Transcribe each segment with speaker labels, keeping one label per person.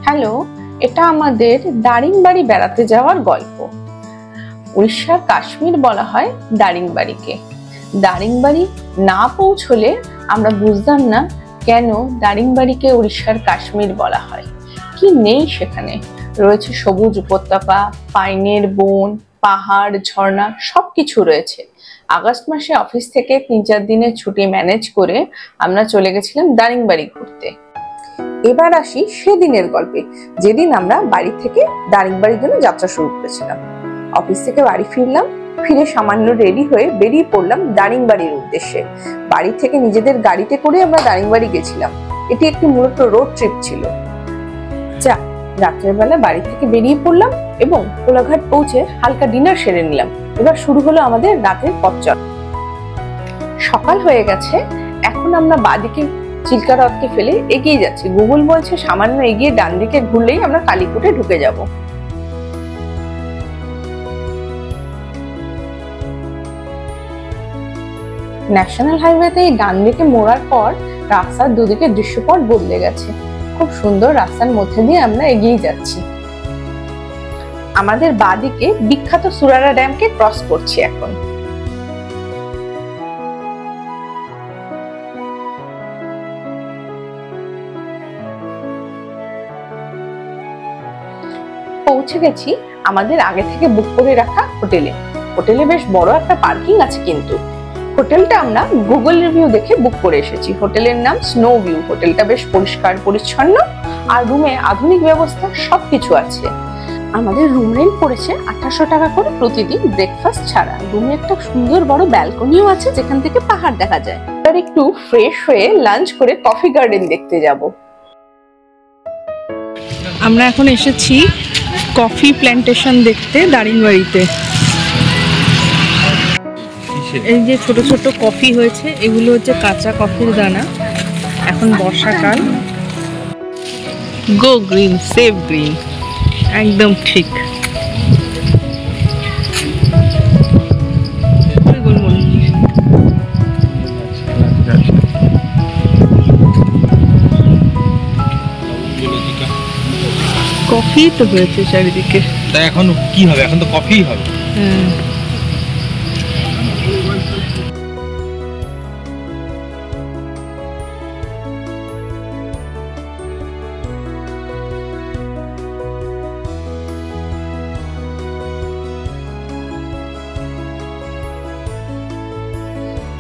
Speaker 1: Hello, এটা আমাদের দারিংবাড়ি বেড়াতে যাওয়ার গল্প। উড়িষ্যার কাশ্মীর বলা হয় দারিংবাড়িকে। দারিংবাড়ি না পৌঁছলে আমরা বুঝতাম না কেন দারিংবাড়িকে উড়িষ্যার কাশ্মীর বলা হয়। কি নেই সেখানে, রয়েছে সবুজ উপত্যকা, পাইনের বন, পাহাড়, ঝর্ণা, সবকিছু রয়েছে। আগস্ট মাসে অফিস থেকে 3-4 দিনের ছুটি ম্যানেজ করে আমরা চলে গেছিলাম দারিংবাড়ি ঘুরতে। এবার আসি সেদিনের গল্পে, যেদিন আমরা বাড়ি থেকে দারিংবাড়ির জন্য যাত্রা শুরু করেছিলাম। অফিস থেকে বাড়ি ফিরে সামান্য রেডি হয়ে বেরিয়ে পড়লাম দারিংবাড়ির উদ্দেশ্যে। বাড়ি থেকে নিজেদের গাড়িতে করে আমরা দারিংবাড়ি গেছিলাম। এটি একটি মূলত রোড ট্রিপ ছিল। রাত্রের বেলা বাড়ি থেকে বেরিয়ে পড়লাম এবং কোলাঘাট পৌঁছে হালকা ডিনার সেরে নিলাম। এবার শুরু হলো আমাদের রাতের পথ চলা। সকাল হয়ে গেছে, এখন আমরা বাঁদিকে চিল্কা হ্রদকে ফেলে এগিয়ে যাচ্ছি। গুগল বলছে সামান্য এগিয়ে ডান দিকে ঘুরলেই আমরা কালীকুটে ঢুকে যাব। ন্যাশনাল হাইওয়েতে এই ডান দিকে মোড়ার পর রাস্তার দুদিকে দৃশ্যপট বদলে গেছে। খুব সুন্দর রাস্তার মধ্যে দিয়ে আমরা এগিয়ে যাচ্ছি। আমাদের বাঁদিকে বিখ্যাত সুরারা ড্যামকে ক্রস করছি এখন। পৌঁছে গেছি আমাদের আগে থেকে বুক করে রাখা হোটেলে। হোটেলে বেশ বড় একটা পার্কিং আছে, কিন্তু হোটেলটা আমরা গুগল রিভিউ দেখে বুক করে এসেছি। হোটেলের নাম স্নো ভিউ। হোটেলটা বেশ পরিষ্কার পরিচ্ছন্ন আর রুমে আধুনিক ব্যবস্থা সবকিছু আছে। আমাদের রুম রেন্ট পড়েছে 2800 টাকা করে প্রতিদিন, ব্রেকফাস্ট ছাড়া। রুমে একটা সুন্দর বড় ব্যালকনিও আছে যেখান থেকে পাহাড় দেখা যায়। আর একটু ফ্রেশ হয়ে লাঞ্চ করে কফি গার্ডেন দেখতে যাব।
Speaker 2: আমরা এখন এসেছি কফি প্ল্যান্টেশন দেখতে দারিংবাড়িতে। এই যে ছোট ছোট কফি হয়েছে, এগুলো হচ্ছে কাঁচা কফির দানা। এখন বর্ষাকাল। গো গ্রিন সেভ গ্রিন, একদম ঠিক। কফি তো হয়েছে চারিদিকে।
Speaker 3: তা এখন কি হবে? এখন তো কফি হবে।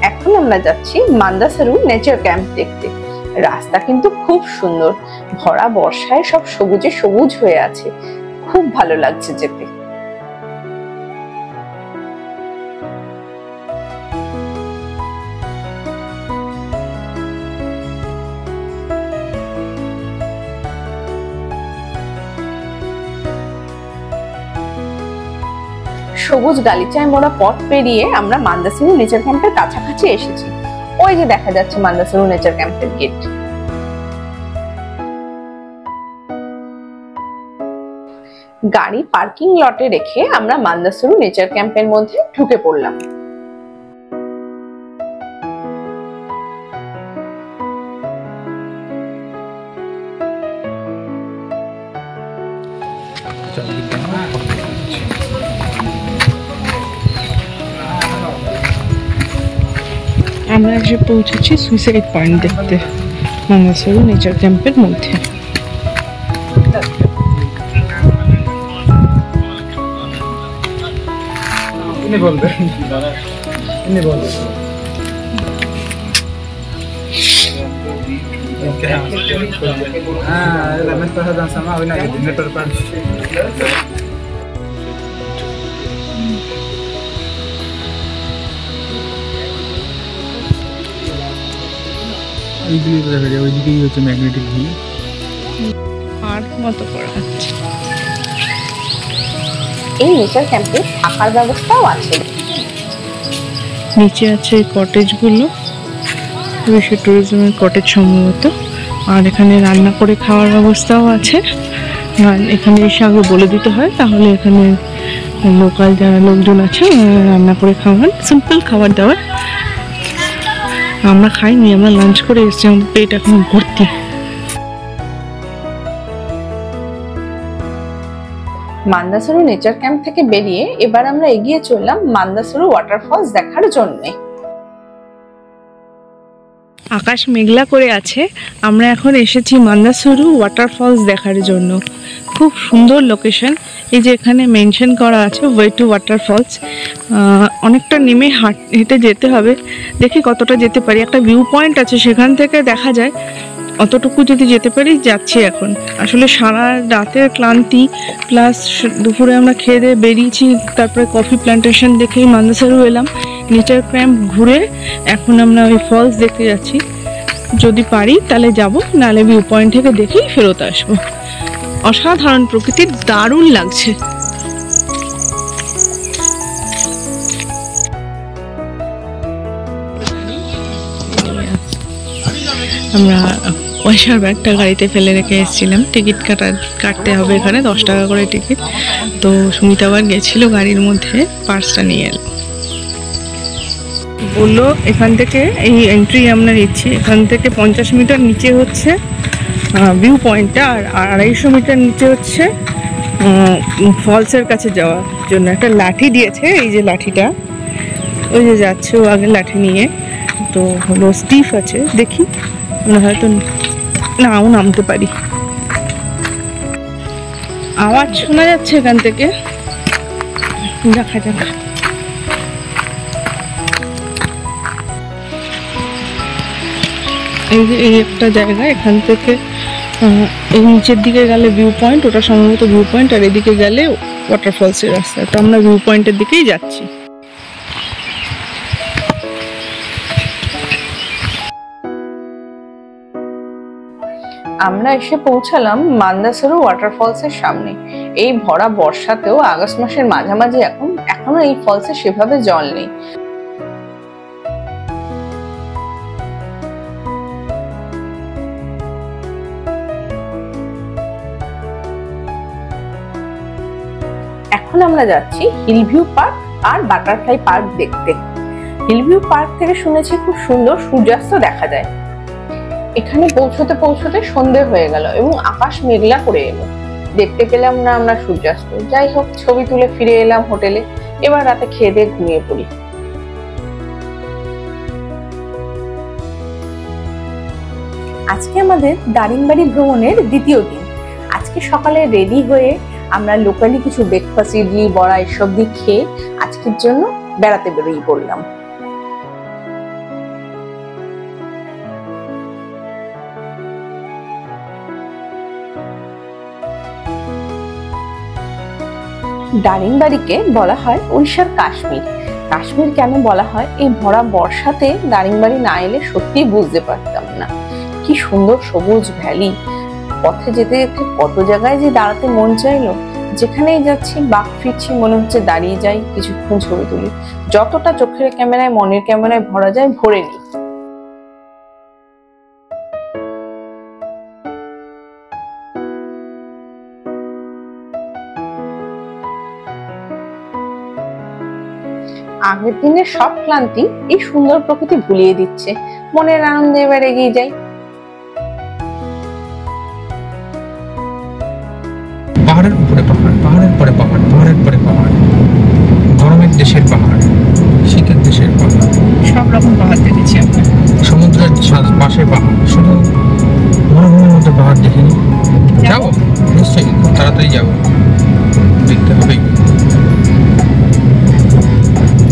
Speaker 1: এখন আমরা যাচ্ছি মান্দাসারু নেচার ক্যাম্প দেখতে। রাস্তা কিন্তু খুব সুন্দর, ভরা বর্ষায় সব সবুজে সবুজ হয়ে আছে। খুব ভালো লাগছে যেতে। সবুজ গালিচায় মোড়া পথ পেরিয়ে আমরা মান্দাসারু নেচার ক্যাম্পের কাছাকাছি এসেছি। ওই যে দেখা যাচ্ছে মান্দাসারু নেচার ক্যাম্পের গেট। গাড়ি পার্কিং লটে রেখে আমরা মান্দাসারু নেচার ক্যাম্পের মধ্যে ঢুকে পড়লাম।
Speaker 2: আমরা এসে পৌঁছেছি সুইসাইড পয়েন্ট দেখতে মান্দাসারু নেচার ক্যাম্পের মধ্যে।
Speaker 3: ওইদিকেই হচ্ছে ম্যাগনেটিক ভিউ,
Speaker 2: পার্ক মতো করা হচ্ছে।
Speaker 1: এই নেচার ক্যাম্পে থাকার ব্যবস্থাও আছে।
Speaker 2: নিচে আছে কটেজগুলো, বিশ্ব ট্যুরিজমের কটেজ সম্ভবত। আর এখানে রান্না করে খাওয়ার ব্যবস্থাও আছে। এখানে এসে আগে বলে দিতে হয়, তাহলে এখানে লোকাল যারা লোকজন আছে রান্না করে খাওয়ান। সিম্পল খাবার দাবার। আমরা খাইনি, আমরা লাঞ্চ করে এসেছি। আমাদের পেট এখন ভর্তি।
Speaker 1: মান্দাসরু নেচার ক্যাম্প থেকে বেরিয়ে এবার আমরা এগিয়ে চললাম মান্দাসরু ওয়াটারফলস দেখার জন্যে।
Speaker 2: আকাশ মেঘলা করে আছে, আমরা এখন এসেছি মান্দাসরু ওয়াটারফলস দেখার জন্য। খুব সুন্দর লোকেশন। এই যে এখানে মেনশন করা আছে ওয়ে টু ওয়াটারফলস। অনেকটা নেমে হেঁটে যেতে হবে, দেখি কতটা যেতে পারি। একটা ভিউ পয়েন্ট আছে, সেখান থেকে দেখা যায়। অতটুকু যদি যেতে পারি যাচ্ছি এখন। আসলে সারা রাতের ক্লান্তি প্লাস দুপুরে আমরা খেয়ে দিয়ে বেরিয়েছি, তারপরে কফি প্ল্যান্টেশন দেখেই মান্দাসরু এলাম। নেচার ক্যাম্প ঘুরে এখন আমরা ওই ফলস দেখতে যাচ্ছি। যদি পারি তাহলে যাব, নাহলে ভিউ পয়েন্ট থেকে দেখেই ফেরত আসবো। অসাধারণ প্রকৃতির, দারুণ লাগছে। আমরা পয়সার ব্যাগটা গাড়িতে ফেলে রেখে এসেছিলাম। টিকিট কাটতে হবে এখানে, 10 টাকা করে টিকিট। তো সুমিতা আবার গেছিল গাড়ির মধ্যে, পার্সটা নিয়ে এলো। বললো এখান থেকে এই এন্ট্রি আমরা নিচ্ছি, এখান থেকে 50 মিটার নিচে হচ্ছে ভিউ পয়েন্টটা, আর 250 মিটার নিচে হচ্ছে ফলসের কাছে যাওয়ার জন্য একটা লাঠি দিয়েছে। এই যে লাঠিটা, ওই যে যাচ্ছে ও আগে লাঠি নিয়ে। তো হলো স্টিফ আছে, দেখি হয়তো নাও নামতে পারি। আওয়াজ শোনা যাচ্ছে এখান থেকে, দেখা যাক। এই যে এই একটা জায়গা, এখান থেকে এই নিচের দিকে গেলে ভিউ পয়েন্ট, ওটা সম্ভবত ভিউ পয়েন্ট, আর এদিকে গেলে ওয়াটারফলসের রাস্তা। তো আমরা ভিউ পয়েন্টের দিকেই যাচ্ছি।
Speaker 1: আমরা এসে পৌঁছালাম মান্দাসরু ওয়াটারফলসের সামনে। এই ভরা বর্ষাতেও আগস্ট মাসের মাঝামাঝি এখনো এই ফলসে সেভাবে জল নেই। এখন আমরা যাচ্ছি হিলভিউ পার্ক আর বাটারফ্লাই পার্ক দেখতে। হিলভিউ পার্ক থেকে শুনেছি খুব সুন্দর সূর্যাস্ত দেখা যায়। এখানে পৌঁছতে পৌঁছতে সন্ধে হয়ে গেল এবং আকাশ মেঘলা করে এলো। দেখতে পেলাম না আমরা সূর্যাস্ত। যাই হোক, ছবি তুলে ফিরে এলাম হোটেলে। এবার রাতে খেয়ে দিয়ে ঘুমিয়ে পড়ি। আজকে আমাদের দারিংবাড়ি ভ্রমণের দ্বিতীয় দিন। আজকে সকালে রেডি হয়ে আমরা লোকালি কিছু ব্রেকফাস্ট, ইডলি, বড়া এসব দিয়ে খেয়ে আজকের জন্য বেড়াতে বেরিয়ে পড়লাম। দারিংবাড়িকে বলা হয় উড়িষ্যার কাশ্মীর। কাশ্মীর কেন বলা হয়? এই ভরা বর্ষাতে দারিংবাড়ি না এলে সত্যিই বুঝতে পারতাম না। কি সুন্দর সবুজ ভ্যালি। পথে যেতে যেতে কত জায়গায় যে দাঁড়াতে মন চাইলো। যেখানেই যাচ্ছি বাক ফিরছি, মনে হচ্ছে দাঁড়িয়ে যাই, কিছুক্ষণ ছবি তুলি। যতটা চোখের ক্যামেরায় মনের ক্যামেরায় ভরা যায় ভরে নিই। আগের দিনের সব ক্লান্তি এই সুন্দর প্রকৃতি ভুলিয়ে দিচ্ছে। মনের আনন্দে এবার এগিয়ে যাই।
Speaker 3: পাহাড়ের উপরে পাহাড়, পাহাড়ের পরে পাহাড়, পাহাড়ের পরে পাহাড়। গরমের দেশের পাহাড়, শীতের দেশের পাহাড়,
Speaker 2: সব রকম পাহাড় দেখেছি আমরা।
Speaker 3: সমুদ্রের পাশে পাহাড়। শুধু মরুভূমির মধ্যে পাহাড় দেখিনি। যাবো নিশ্চয়ই, খুব তাড়াতাড়ি যাবো, দেখতে হবেই।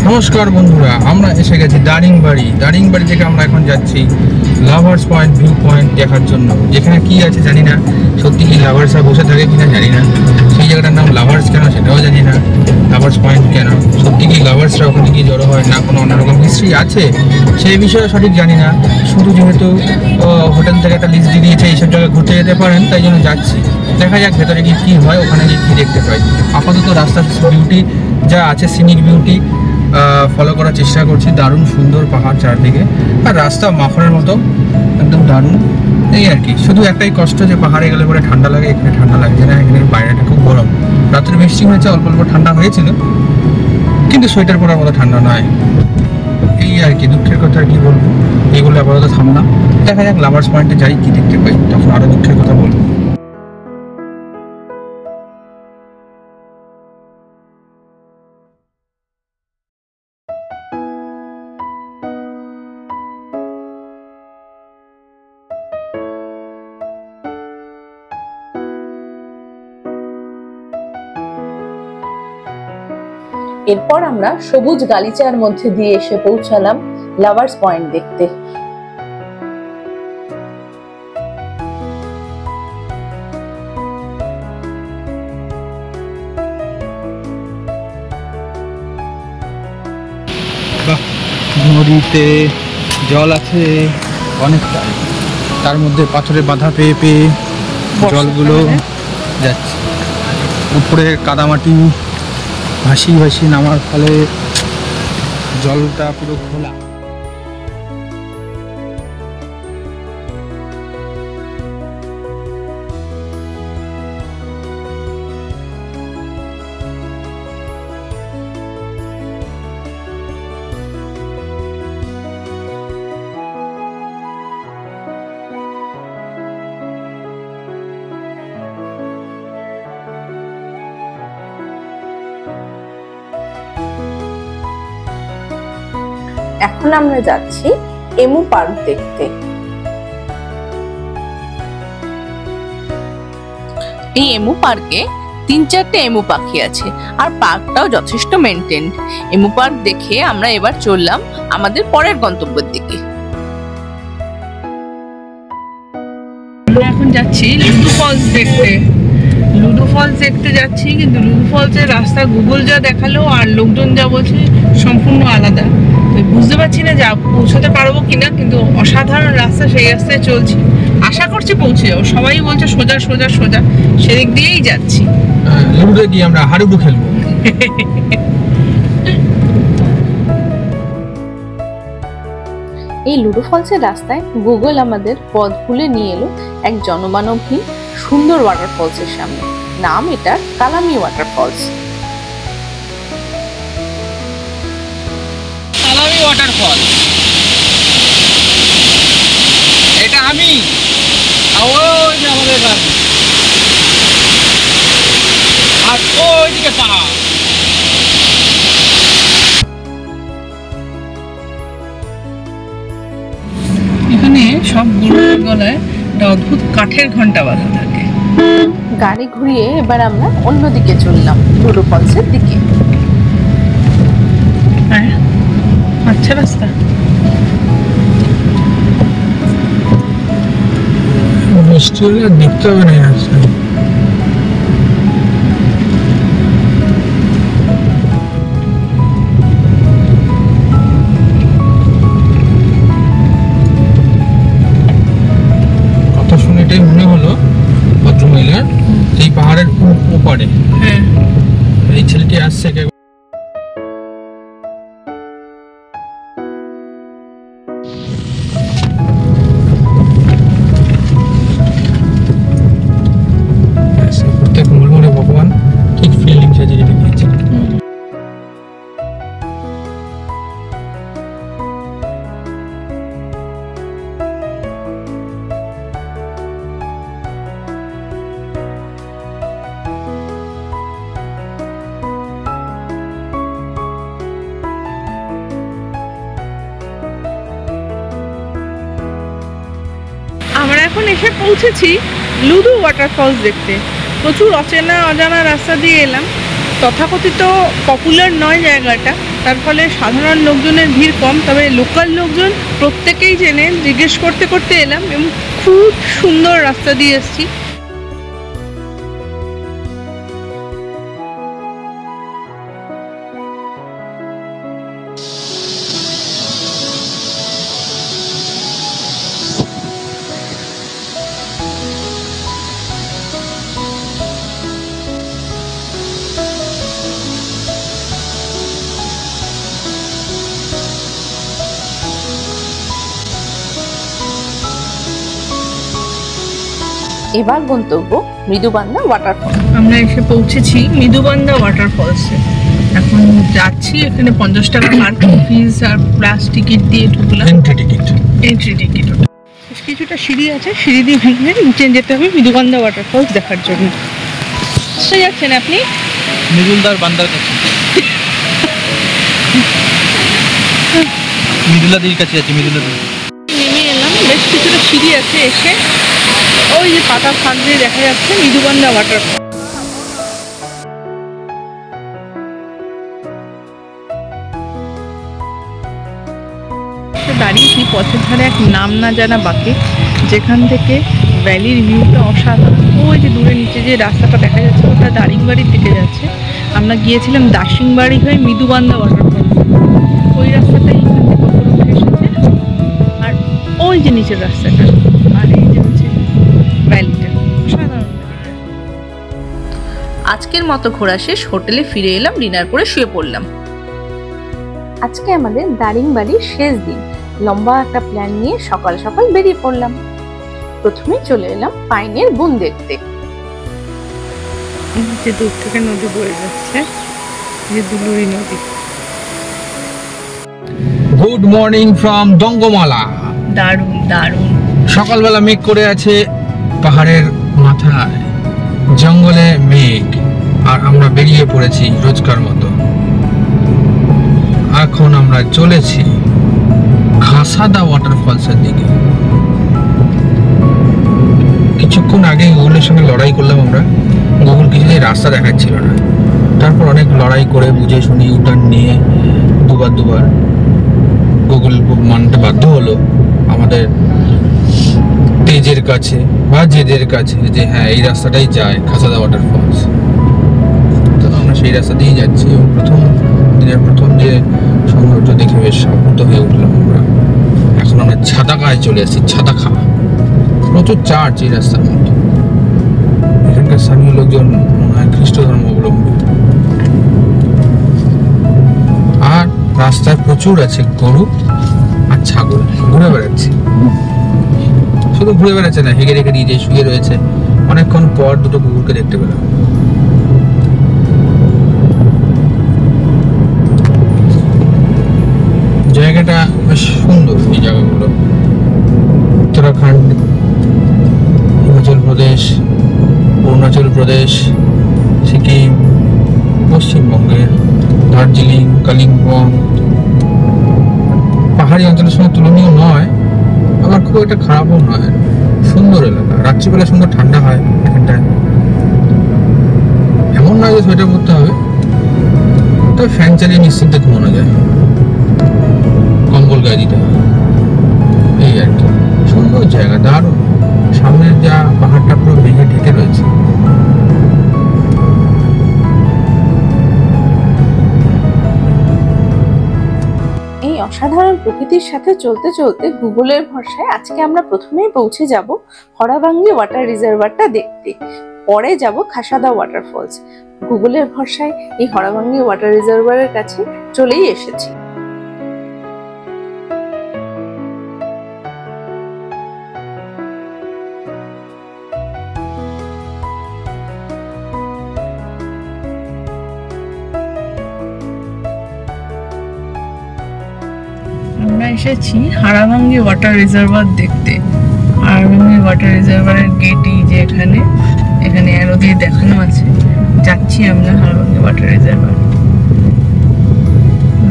Speaker 3: নমস্কার বন্ধুরা, আমরা এসে গেছি দারিংবাড়ি। দারিংবাড়ি থেকে আমরা এখন যাচ্ছি লাভার্স পয়েন্ট ভিউ পয়েন্ট দেখার জন্য। যেখানে কি আছে জানি না, সত্যি কি লাভার্সরা বসে থাকে কিনা জানি না। সেই জায়গাটার নাম লাভার্স কেন সেটাও জানি না। লাভার্স পয়েন্ট কেন, সত্যি কি লাভার্সরা ওখানে গিয়ে জড়ো হয়, না কোনো অন্যরকম হিস্ট্রি আছে সেই বিষয়ে সঠিক জানি না। শুধু যেহেতু হোটেল থেকে একটা লিস্ট দিয়ে দিয়েছে এইসব জায়গায় ঘুরতে যেতে পারেন, তাই জন্য যাচ্ছি। দেখা যাক ভেতরে গিয়ে কী হয়, ওখানে গিয়ে কী দেখতে পাই। আপাতত রাস্তার বিউটি যা আছে, সিনিক বিউটি ফলো করার চেষ্টা করছি। দারুণ সুন্দর পাহাড় চারদিকে, আর রাস্তা মাখনের মতো একদম দারুণ। এই আর কি, শুধু একটাই কষ্ট যে পাহাড়ে গেলে পরে ঠান্ডা লাগে, এখানে ঠান্ডা লাগছে না। এখানে বাইরেটা খুব গরম। রাত্রে বৃষ্টি হয়েছে, অল্প অল্প ঠান্ডা হয়েছিল, কিন্তু সোয়েটার পরার মতো ঠান্ডা নয়। এই আর কি, দুঃখের কথা আর কি বলবো। এইগুলো আপাতত থামো না, দেখা যাক লাভার্স পয়েন্টে যাই, কি দেখতে পাই, তখন আরো দুঃখের কথা বলবো।
Speaker 1: এরপর আমরা সবুজ গালিচার মধ্যে দিয়ে এসে পৌঁছালাম লাভার্স পয়েন্ট দেখতে।
Speaker 3: নদীতে জল আছে অনেকটা, তার মধ্যে পাথরে বাঁধা পেয়ে পেয়ে জলগুলো যাচ্ছে উপরে, কাদামাটি ভাসিয়ে ভাসিয়ে নামার ফলে জলটা পুরো খোলা।
Speaker 1: এখন আমরা যাচ্ছি এমু পার্ক দেখতে। এই এমু পার্কে 3-4টে এমু পাখি আছে আর পার্কটাও যথেষ্ট মেনটেন্ড। এমু পার্ক দেখে আমরা এবার চললাম আমাদের পরের গন্তব্যের দিকে।
Speaker 2: আমরা এখন যাচ্ছি লুডু ফলস দেখতে। লুডু ফলস দেখতে যাচ্ছি, কিন্তু লুডু ফলসের রাস্তা গুগল যা দেখালো আর লোকজন যা বলছে সম্পূর্ণ আলাদা। বুঝতে পারছি না যা পৌঁছাতে পারবো কিনা, কিন্তু অসাধারণ রাস্তা, সেই রাস্তায় চলছি, আশা করছি পৌঁছে যাবো। সবাই বলছে সোজা সোজা সোজা, সেদিক দিয়েই যাচ্ছি।
Speaker 3: লুডুতে গিয়ে আমরা হাডুডু খেলবো।
Speaker 1: এই লুডু ফলসের রাস্তায় গুগল আমাদের পথ ভুলে নিয়ে এলো এক জনমানবহীন সুন্দর ওয়াটারফলসের সামনে। নাম এটার কালামি ওয়াটারফলস।
Speaker 3: কালামি ওয়াটারফল, এটা আমি আমাদের বাড়ি, আর ওইদিকে পাহাড়।
Speaker 2: এখানে সব গরুর গলায় একটা অদ্ভুত কাঠের ঘন্টা বাঁধা থাকে।
Speaker 1: গাড়ি ঘুরিয়ে এবার আমরা অন্যদিকে চললাম, লুডু ফলসের দিকে।
Speaker 2: হ্যাঁ, আচ্ছা রাস্তা।
Speaker 3: বৃষ্টি হলে দেখতে হবে না রাস্তা। কথা শুনে এটাই মনে হলো ভদ্রমহিলার সেই পাহাড়ের ওপারে।
Speaker 2: হ্যাঁ,
Speaker 3: এই ছেলেটি আসছে প্রত্যেক মূলমনে ভগবান ঠিক ফিল্ডিং সাজিয়ে রেখে দিয়েছে।
Speaker 2: আমরা এখন এসে পৌঁছেছি লুডু ওয়াটারফলস দেখতে। প্রচুর অচেনা অজানা রাস্তা দিয়ে এলাম, তথাকথিত পপুলার নয় জায়গাটা, তার ফলে সাধারণ লোকজনের ভিড় কম, তবে লোকাল লোকজন প্রত্যেকেই জেনে জিজ্ঞেস করতে করতে এলাম এবং খুব সুন্দর রাস্তা দিয়ে এসেছি।
Speaker 1: এবার গন্তব্য মৃদুবান্দা ওয়াটারফল।
Speaker 2: আমরা এসে পৌঁছেছি মৃদুবান্দা ওয়াটারফলসে। এখন যাচ্ছি, এখানে 50 টাকা পার্কিং ফিস আর প্লাস টিকিট দিয়ে ঢুকলাম।
Speaker 3: Entry ticket.
Speaker 2: বেশ কিছুটা সিঁড়ি আছে, সিঁড়ি দিয়ে ভেঙে নিচে যেতে হবে মৃদুবান্দা ওয়াটারফলস দেখার জন্য। কোথায় যাচ্ছেন আপনি?
Speaker 3: মৃদুলদার বান্দার কাছে, মৃদুলাদির কাছে যাচ্ছি। মৃদুলাদি
Speaker 2: নেমে এলাম, বেশ কিছুটা সিঁড়ি আছে, এসে ওই যে পাতার ফাঁক দিয়ে দেখা যাচ্ছে মৃদুবান্দা ওয়াটারফল। দাঁড়িয়েছি পথের ধারে এক নাম না জানা বাঁকে, যেখান থেকে ভ্যালির ভিউটা অসাধারণ। ওই যে দূরে নিচে যে রাস্তাটা দেখা যাচ্ছে ওটা দারিংবাড়ির দিকে যাচ্ছে। আমরা গিয়েছিলাম দাসিংবাড়ি হয়ে মৃদুবান্ধা ওয়াটারফল, ওই রাস্তাটাই এখান থেকে উপরে উঠে এসেছে। আর ওই যে নিচের রাস্তাটা, আর এই যে হচ্ছে ভ্যালিটা, অসাধারণ। আজকের মতো ঘোরা শেষ, হোটেলে ফিরে এলাম, ডিনার করে শুয়ে পড়লাম।
Speaker 1: আজকে আমাদের দারিংবাড়ির শেষ দিন। লম্বা একটা প্ল্যান নিয়ে সকাল সকাল বেরিয়ে পড়লাম। প্রথমে চলে এলাম পাইনের বন দেখতে।
Speaker 2: যে দূর থেকে নদী বয়ে যাচ্ছে, যে দুলুরি নদী।
Speaker 3: Good morning from Dangamala.
Speaker 2: দারুণ দারুণ।
Speaker 3: সকালবেলা মেঘ করে আছে পাহাড়ের মাথায়, জঙ্গলে মেঘ, আর আমরা বেরিয়ে পড়েছি রোজকার মতো। এখন আমরা চলেছি খাসাদা ওয়াটারফলসের দিকে। কিছুক্ষণ আগে গুগলের সঙ্গে লড়াই করলাম আমরা। গুগল কিছুতেই রাস্তা দেখাচ্ছিল না। তারপর অনেক লড়াই করে বুঝে শুনে ইউটার্ন নিয়ে দুবার গুগল মানতে বাধ্য হলো আমাদের তেজের কাছে বা জেদের কাছে যে হ্যাঁ এই রাস্তাটাই যায় খাসাদা ওয়াটারফলস। তো আমরা সেই রাস্তা দিয়েই যাচ্ছি এবং দিনের প্রথম যে সৌন্দর্য দেখে বেশ আপ্লুত হয়ে উঠলাম আমরা। এখন আমরা ছাতাখায় চলে এসেছি। ছাতাখা প্রচুর চার্চ এই রাস্তার মধ্যে। এখানকার স্থানীয় লোকজন মনে হয় খ্রিস্ট ধর্মাবলম্বী। আর রাস্তায় প্রচুর আছে গরু আর ছাগল, ঘুরে বেড়াচ্ছে। শুধু ঘুরে বেড়াচ্ছে না, হেগে রেখে দিয়ে শুয়ে রয়েছে। অনেকক্ষণ পর দুটো কুকুরকে দেখতে পেলাম। জায়গাটা বেশ সুন্দর। এই জায়গাগুলো উত্তরাখণ্ড, হিমাচল প্রদেশ, অরুণাচল প্রদেশ, সিকিম, পশ্চিমবঙ্গের দার্জিলিং, কালিম্পং পাহাড়ি অঞ্চলের সঙ্গে তুলনীয় নয়, আবার খুব একটা খারাপও নয়। সুন্দর এলাকা। রাত্রিবেলা সুন্দর ঠান্ডা হয় এখানটায়। এমন নয় যে সোয়েটার পরতে হবে, তবে ফ্যান চালিয়ে নিশ্চিন্তে ঘুমানো যায়, কম্বল গায়ে দিতে হবে, এই আর কি। সুন্দর জায়গা, দারুণ। সামনের যা পাহাড়টা পুরো মেঘে ঢেকে রয়েছে।
Speaker 1: এই অসাধারণ প্রকৃতির সাথে চলতে চলতে গুগলের ভরসায় আজকে আমরা প্রথমেই পৌঁছে যাব হরাবাঙ্গি ওয়াটার রিজার্ভারটা দেখতে। পরে যাব খাসাদা ওয়াটারফলস। গুগলের ভরসায় এই হরাবাঙ্গি ওয়াটার রিজার্ভারের কাছে চলেই এসেছি।
Speaker 2: আমরা এসেছি হারাভাঙ্গি ওয়াটার রিজার্ভার দেখতে। হারাভাঙ্গি ওয়াটার রিজার্ভারের গেটই যে এখানে অ্যারো দিয়ে দেখানো আছে। যাচ্ছি আমরা হারাভাঙ্গি ওয়াটার রিজার্ভার।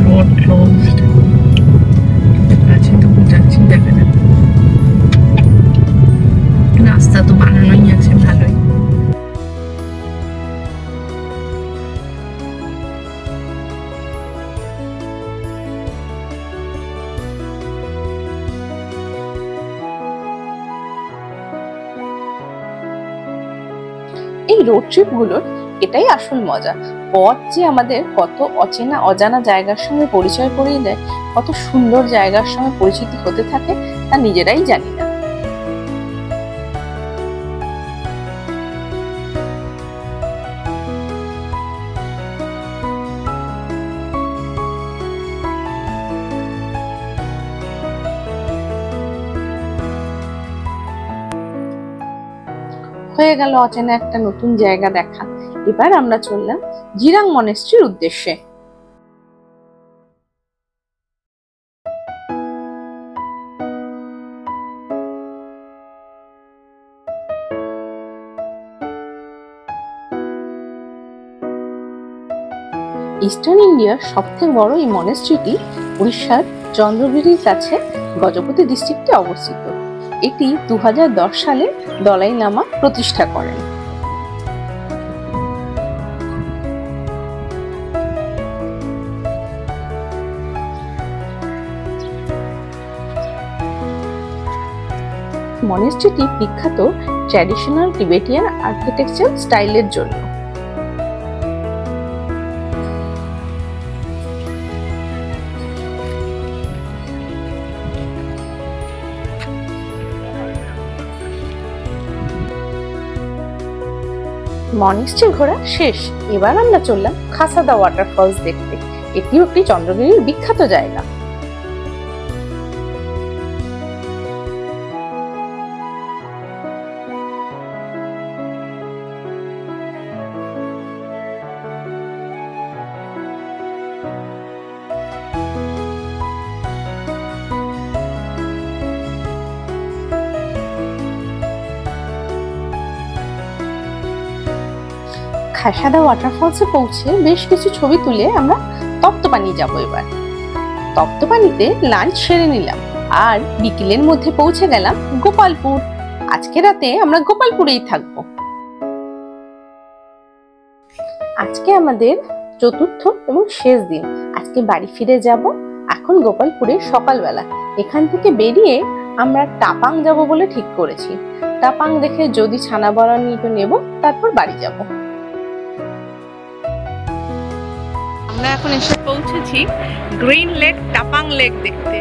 Speaker 2: রোড ক্লোজড আছে, তবু যাচ্ছি, দেখা যাক। রাস্তা তো বানানোই আছে ভালোই।
Speaker 1: এই রোড ট্রিপ গুলোর এটাই আসল মজা। পথ যে আমাদের কত অচেনা অজানা জায়গার সঙ্গে পরিচয় করিয়ে দেয়, কত সুন্দর জায়গার সঙ্গে পরিচিতি হতে থাকে তা নিজেরাই জানি না। হয়ে গেল অচেনা একটা নতুন জায়গা দেখা। এবার আমরা চললাম জিরাং মনেস্ট্রির উদ্দেশ্যে। ইস্টার্ন ইন্ডিয়ার সবথেকে বড় এই মনেস্ট্রিটি উড়িষ্যার চন্দ্রগিরির কাছে গজপতি ডিস্ট্রিক্টে অবস্থিত। এটি 2010 সালে দলাই লামা প্রতিষ্ঠা করেন। মনেস্ট্রিটি বিখ্যাত ট্র্যাডিশনাল টিবেটিয়ান আর্কিটেকচার স্টাইলের জন্য। মনেস্ট্রি ঘোরা শেষ, এবার আমরা চললাম খাসাদা ওয়াটারফলস দেখতে। এটিও একটি চন্দ্রগিরির বিখ্যাত জায়গা। খাসাদা ওয়াটারফলসে পৌঁছে বেশ কিছু ছবি তুলে আমরা তপ্তপানি যাব। এবার তপ্তপানিতে লাঞ্চ সেরে নিলাম আর বিকেলের মধ্যে পৌঁছে গেলাম গোপালপুর। আজকে রাতে আমরা গোপালপুরেই থাকবো। আজকে আমাদের চতুর্থ এবং শেষ দিন। আজকে বাড়ি ফিরে যাব এখন গোপালপুরে সকালবেলা। এখান থেকে বেরিয়ে আমরা টাপাং যাব বলে ঠিক করেছি। টাপাং দেখে যদি ছানা বড়া নিয়ে নেব, তারপর বাড়ি যাব। আমরা এখন এসে পৌঁছেছি গ্রিন লেক টাপাং লেক দেখতে।